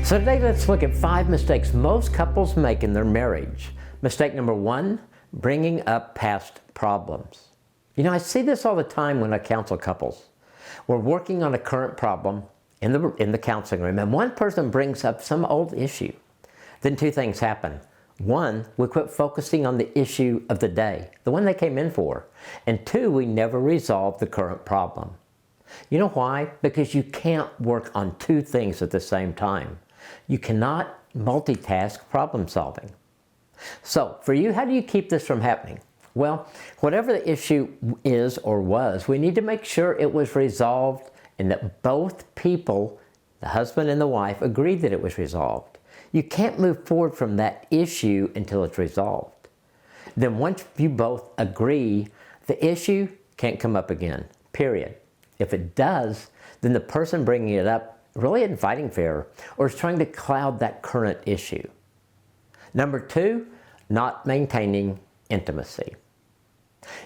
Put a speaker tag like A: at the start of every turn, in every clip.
A: So today let's look at 5 mistakes most couples make in their marriage. Mistake number 1, bringing up past problems. You know, I see this all the time when I counsel couples. We're working on a current problem in the counseling room, and one person brings up some old issue. Then 2 things happen. 1, we quit focusing on the issue of the day, the one they came in for. And 2, we never resolve the current problem. You know why? Because you can't work on 2 things at the same time. You cannot multitask problem solving. So, for you, how do you keep this from happening? Well, whatever the issue is or was, we need to make sure it was resolved and that both people, the husband and the wife, agreed that it was resolved. You can't move forward from that issue until it's resolved. Then once you both agree, the issue can't come up again, period. If it does, then the person bringing it up really isn't fighting fair or is trying to cloud that current issue. Number 2, not maintaining intimacy.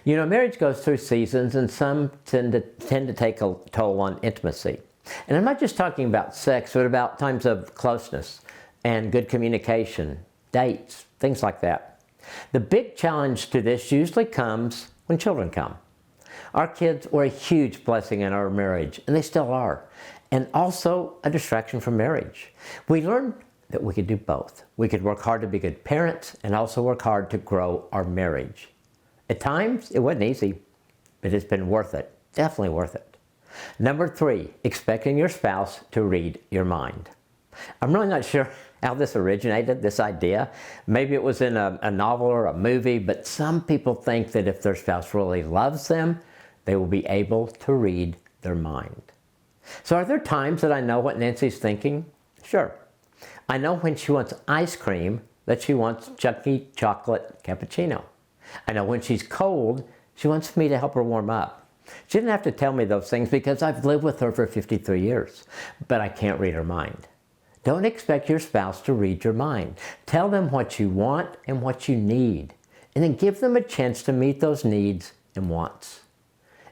A: You know, marriage goes through seasons, and some tend to take a toll on intimacy. And I'm not just talking about sex, but about times of closeness and good communication, dates, things like that. The big challenge to this usually comes when children come. Our kids were a huge blessing in our marriage, and they still are, and also a distraction from marriage. We learned that we could do both. We could work hard to be good parents and also work hard to grow our marriage. At times, it wasn't easy, but it's been worth it. Definitely worth it. Number 3, expecting your spouse to read your mind. I'm really not sure how this originated, this idea. Maybe it was in a novel or a movie, but some people think that if their spouse really loves them, they will be able to read their mind. So are there times that I know what Nancy's thinking? Sure. I know when she wants ice cream that she wants chunky chocolate cappuccino. I know when she's cold, she wants me to help her warm up. She didn't have to tell me those things because I've lived with her for 53 years, but I can't read her mind. Don't expect your spouse to read your mind. Tell them what you want and what you need, and then give them a chance to meet those needs and wants.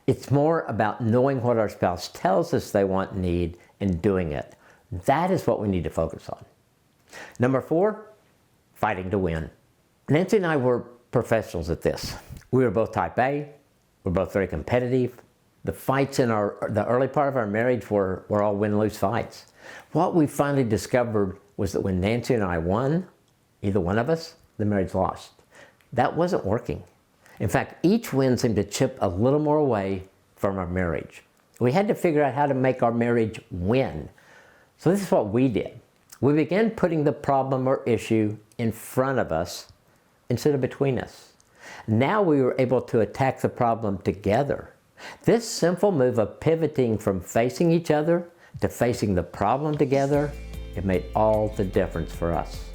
A: It's more about knowing what our spouse tells us they want and need and doing it. That is what we need to focus on. Number 4, fighting to win. Nancy and I were professionals at this. We were both type A. We're both very competitive. The fights in the early part of our marriage were all win-lose fights. What we finally discovered was that when Nancy and I won, either one of us, the marriage lost. That wasn't working. In fact, each win seemed to chip a little more away from our marriage. We had to figure out how to make our marriage win. So this is what we did. We began putting the problem or issue in front of us instead of between us. Now we were able to attack the problem together. This simple move of pivoting from facing each other to facing the problem together, it made all the difference for us.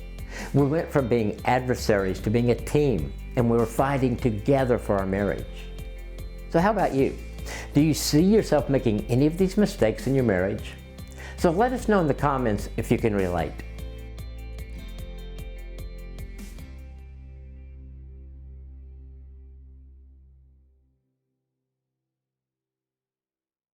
A: We went from being adversaries to being a team, and we were fighting together for our marriage. So how about you? Do you see yourself making any of these mistakes in your marriage? So let us know in the comments if you can relate.